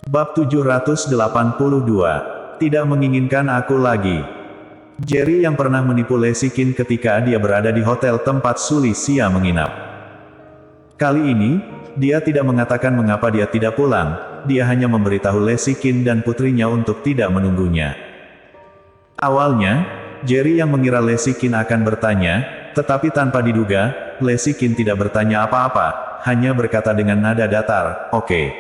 Bab 782. Tidak menginginkan aku lagi. Jerry yang pernah menipu Lesikin ketika dia berada di hotel tempat Sulisia menginap. Kali ini, dia tidak mengatakan mengapa dia tidak pulang, dia hanya memberitahu Lesikin dan putrinya untuk tidak menunggunya. Awalnya, Jerry yang mengira Lesikin akan bertanya, tetapi tanpa diduga, Lesikin tidak bertanya apa-apa, hanya berkata dengan nada datar, "Oke."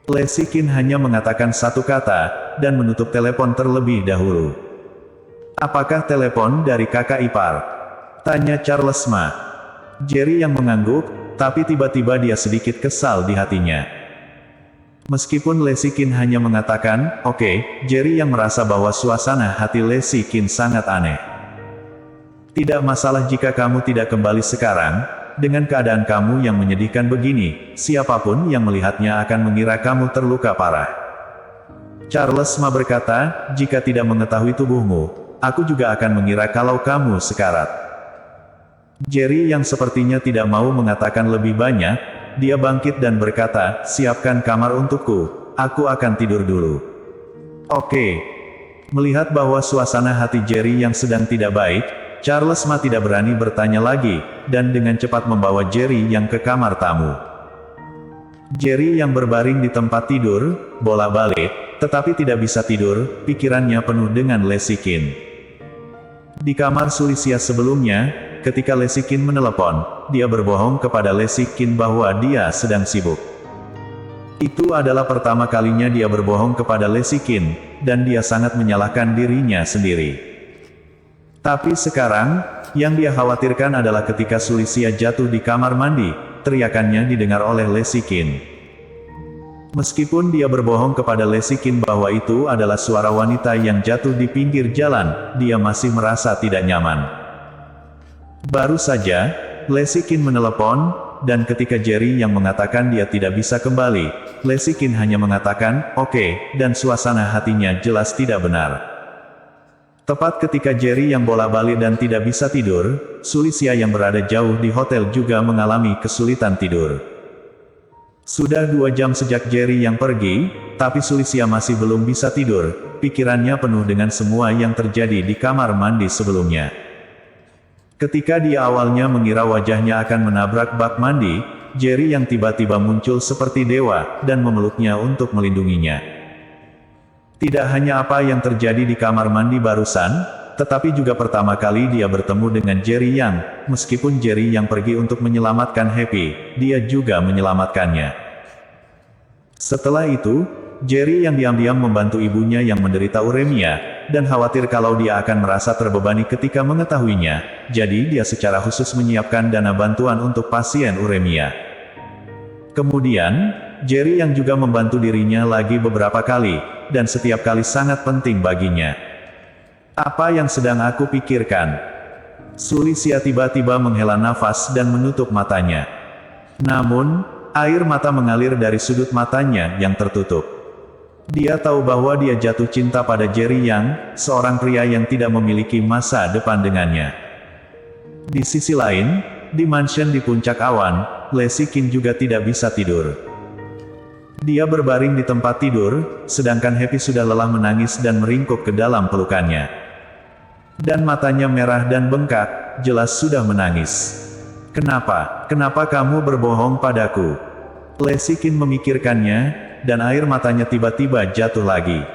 Lesikin hanya mengatakan satu kata, dan menutup telepon terlebih dahulu. "Apakah telepon dari kakak ipar?" tanya Charles Ma. Jerry yang mengangguk, tapi tiba-tiba dia sedikit kesal di hatinya. Meskipun Lesikin hanya mengatakan, "Oke," Jerry yang merasa bahwa suasana hati Lesikin sangat aneh. "Tidak masalah jika kamu tidak kembali sekarang. Dengan keadaan kamu yang menyedihkan begini, siapapun yang melihatnya akan mengira kamu terluka parah." Charles Ma berkata, "Jika tidak mengetahui tubuhmu, aku juga akan mengira kalau kamu sekarat." Jerry yang sepertinya tidak mau mengatakan lebih banyak, dia bangkit dan berkata, "Siapkan kamar untukku, aku akan tidur dulu." "Oke." Melihat bahwa suasana hati Jerry yang sedang tidak baik, Charles Ma tidak berani bertanya lagi, dan dengan cepat membawa Jerry yang ke kamar tamu. Jerry yang berbaring di tempat tidur, bolak-balik, tetapi tidak bisa tidur, pikirannya penuh dengan Lesikin. Di kamar Sulisia sebelumnya, ketika Lesikin menelepon, dia berbohong kepada Lesikin bahwa dia sedang sibuk. Itu adalah pertama kalinya dia berbohong kepada Lesikin, dan dia sangat menyalahkan dirinya sendiri. Tapi sekarang, yang dia khawatirkan adalah ketika Sulisia jatuh di kamar mandi, teriakannya didengar oleh Lesikin. Meskipun dia berbohong kepada Lesikin bahwa itu adalah suara wanita yang jatuh di pinggir jalan, dia masih merasa tidak nyaman. Baru saja, Lesikin menelepon, dan ketika Jerry yang mengatakan dia tidak bisa kembali, Lesikin hanya mengatakan, "Oke," dan suasana hatinya jelas tidak benar. Tepat ketika Jerry yang bolak-balik dan tidak bisa tidur, Sulisia yang berada jauh di hotel juga mengalami kesulitan tidur. Sudah 2 jam sejak Jerry yang pergi, tapi Sulisia masih belum bisa tidur, pikirannya penuh dengan semua yang terjadi di kamar mandi sebelumnya. Ketika dia awalnya mengira wajahnya akan menabrak bak mandi, Jerry yang tiba-tiba muncul seperti dewa, dan memeluknya untuk melindunginya. Tidak hanya apa yang terjadi di kamar mandi barusan, tetapi juga pertama kali dia bertemu dengan Jerry yang, meskipun Jerry yang pergi untuk menyelamatkan Happy, dia juga menyelamatkannya. Setelah itu, Jerry yang diam-diam membantu ibunya yang menderita uremia, dan khawatir kalau dia akan merasa terbebani ketika mengetahuinya, jadi dia secara khusus menyiapkan dana bantuan untuk pasien uremia. Kemudian, Jerry yang juga membantu dirinya lagi beberapa kali, dan setiap kali sangat penting baginya. "Apa yang sedang aku pikirkan?" Sulisia tiba-tiba menghela nafas dan menutup matanya. Namun, air mata mengalir dari sudut matanya yang tertutup. Dia tahu bahwa dia jatuh cinta pada Jerry yang, seorang pria yang tidak memiliki masa depan dengannya. Di sisi lain, di mansion di puncak awan, Lesikin juga tidak bisa tidur. Dia berbaring di tempat tidur, sedangkan Happy sudah lelah menangis dan meringkuk ke dalam pelukannya. Dan matanya merah dan bengkak, jelas sudah menangis. "Kenapa? Kenapa kamu berbohong padaku?" Lesikin memikirkannya, dan air matanya tiba-tiba jatuh lagi.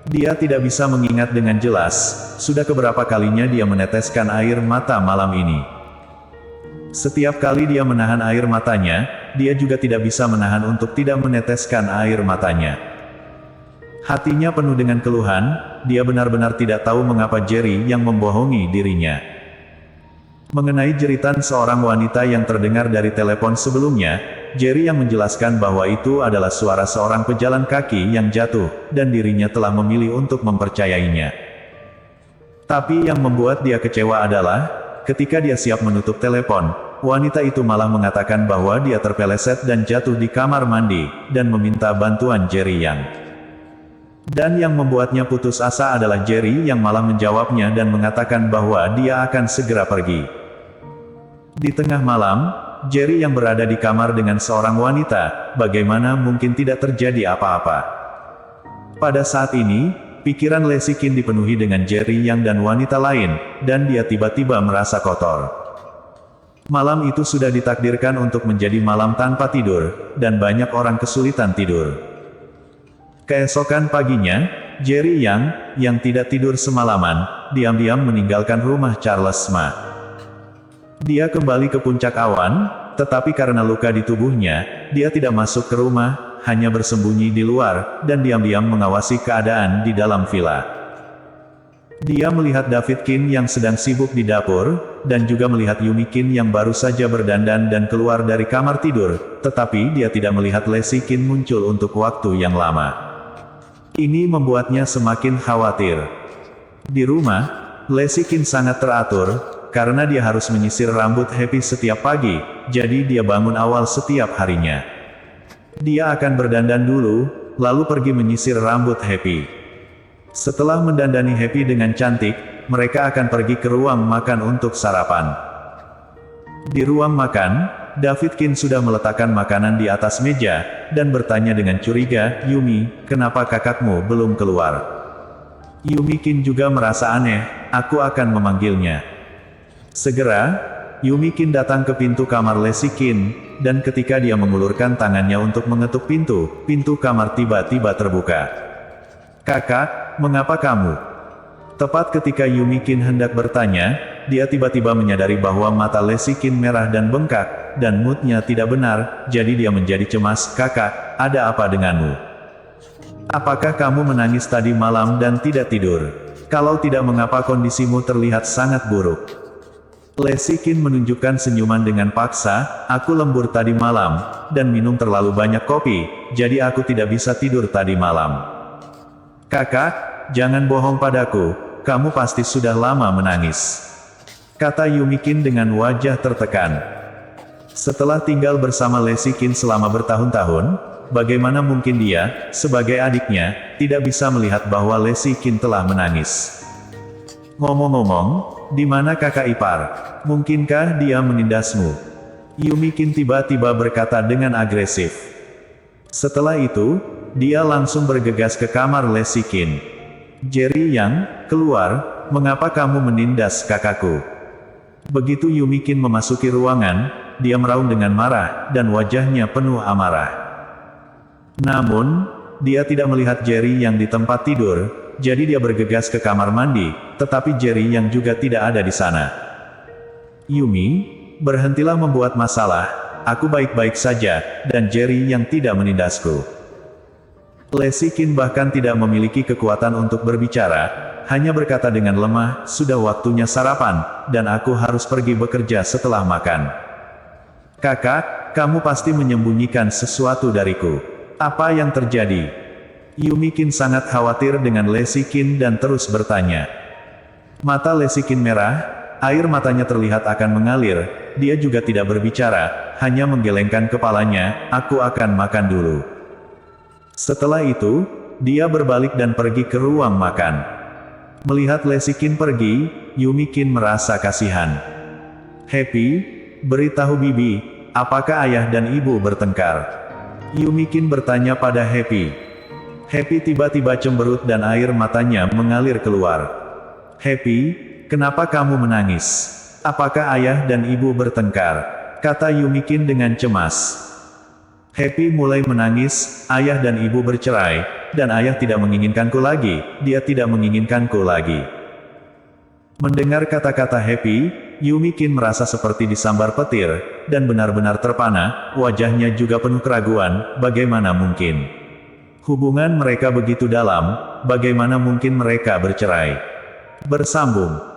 Dia tidak bisa mengingat dengan jelas, sudah keberapa kalinya dia meneteskan air mata malam ini. Setiap kali dia menahan air matanya, dia juga tidak bisa menahan untuk tidak meneteskan air matanya. Hatinya penuh dengan keluhan, dia benar-benar tidak tahu mengapa Jerry yang membohongi dirinya. Mengenai jeritan seorang wanita yang terdengar dari telepon sebelumnya, Jerry yang menjelaskan bahwa itu adalah suara seorang pejalan kaki yang jatuh, dan dirinya telah memilih untuk mempercayainya. Tapi yang membuat dia kecewa adalah, ketika dia siap menutup telepon, wanita itu malah mengatakan bahwa dia terpeleset dan jatuh di kamar mandi, dan meminta bantuan Jerry yang. Dan yang membuatnya putus asa adalah Jerry yang malah menjawabnya dan mengatakan bahwa dia akan segera pergi. Di tengah malam, Jerry yang berada di kamar dengan seorang wanita, bagaimana mungkin tidak terjadi apa-apa. Pada saat ini, pikiran Lesikin dipenuhi dengan Jerry yang dan wanita lain, dan dia tiba-tiba merasa kotor. Malam itu sudah ditakdirkan untuk menjadi malam tanpa tidur, dan banyak orang kesulitan tidur. Keesokan paginya, Jerry yang tidak tidur semalaman, diam-diam meninggalkan rumah Charles Ma. Dia kembali ke puncak awan, tetapi karena luka di tubuhnya, dia tidak masuk ke rumah, hanya bersembunyi di luar, dan diam-diam mengawasi keadaan di dalam villa. Dia melihat David Kin yang sedang sibuk di dapur, dan juga melihat Yumi Kin yang baru saja berdandan dan keluar dari kamar tidur, tetapi dia tidak melihat Lesikin muncul untuk waktu yang lama. Ini membuatnya semakin khawatir. Di rumah, Lesikin sangat teratur, karena dia harus menyisir rambut Happy setiap pagi, jadi dia bangun awal setiap harinya. Dia akan berdandan dulu, lalu pergi menyisir rambut Happy. Setelah mendandani Happy dengan cantik, mereka akan pergi ke ruang makan untuk sarapan. Di ruang makan, David Kin sudah meletakkan makanan di atas meja, dan bertanya dengan curiga, "Yumi, kenapa kakakmu belum keluar?" Yumi Kin juga merasa aneh, "Aku akan memanggilnya." Segera, Yumi Kin datang ke pintu kamar Lesikin, dan ketika dia mengulurkan tangannya untuk mengetuk pintu kamar tiba-tiba terbuka. "Kakak, mengapa kamu?" Tepat ketika Yumi Kin hendak bertanya, dia tiba-tiba menyadari bahwa mata Lesikin merah dan bengkak, dan moodnya tidak benar, jadi dia menjadi cemas. "Kakak, ada apa denganmu? Apakah kamu menangis tadi malam dan tidak tidur? Kalau tidak, mengapa kondisimu terlihat sangat buruk?" Lesikin menunjukkan senyuman dengan paksa, "Aku lembur tadi malam, dan minum terlalu banyak kopi, jadi aku tidak bisa tidur tadi malam." "Kakak, jangan bohong padaku, kamu pasti sudah lama menangis," kata Yumi Kin dengan wajah tertekan. Setelah tinggal bersama Lesikin selama bertahun-tahun, bagaimana mungkin dia, sebagai adiknya, tidak bisa melihat bahwa Lesikin telah menangis. "Ngomong-ngomong, di mana kakak ipar? Mungkinkah dia menindasmu?" Yumi Kin tiba-tiba berkata dengan agresif. Setelah itu, dia langsung bergegas ke kamar Lesikin. "Jerry yang keluar, mengapa kamu menindas kakakku?" Begitu Yumi Kin memasuki ruangan, dia meraung dengan marah, dan wajahnya penuh amarah. Namun, dia tidak melihat Jerry yang di tempat tidur, jadi dia bergegas ke kamar mandi, tetapi Jerry yang juga tidak ada di sana. "Yumi, berhentilah membuat masalah, aku baik-baik saja, dan Jerry yang tidak menindasku." Lesikin bahkan tidak memiliki kekuatan untuk berbicara, hanya berkata dengan lemah, "Sudah waktunya sarapan, dan aku harus pergi bekerja setelah makan." "Kakak, kamu pasti menyembunyikan sesuatu dariku. Apa yang terjadi?" Yumi Kin sangat khawatir dengan Lesikin dan terus bertanya. Mata Lesikin merah, air matanya terlihat akan mengalir, dia juga tidak berbicara, hanya menggelengkan kepalanya, "Aku akan makan dulu." Setelah itu, dia berbalik dan pergi ke ruang makan. Melihat Lesikin pergi, Yumi Kin merasa kasihan. "Happy, beritahu Bibi, apakah ayah dan ibu bertengkar?" Yumi Kin bertanya pada Happy. Happy tiba-tiba cemberut dan air matanya mengalir keluar. "Happy, kenapa kamu menangis? Apakah ayah dan ibu bertengkar?" kata Yumi Kin dengan cemas. Happy mulai menangis, "Ayah dan ibu bercerai, dan ayah tidak menginginkanku lagi, dia tidak menginginkanku lagi." Mendengar kata-kata Happy, Yumi Kin merasa seperti disambar petir, dan benar-benar terpana, wajahnya juga penuh keraguan, bagaimana mungkin? Hubungan mereka begitu dalam, bagaimana mungkin mereka bercerai? Bersambung.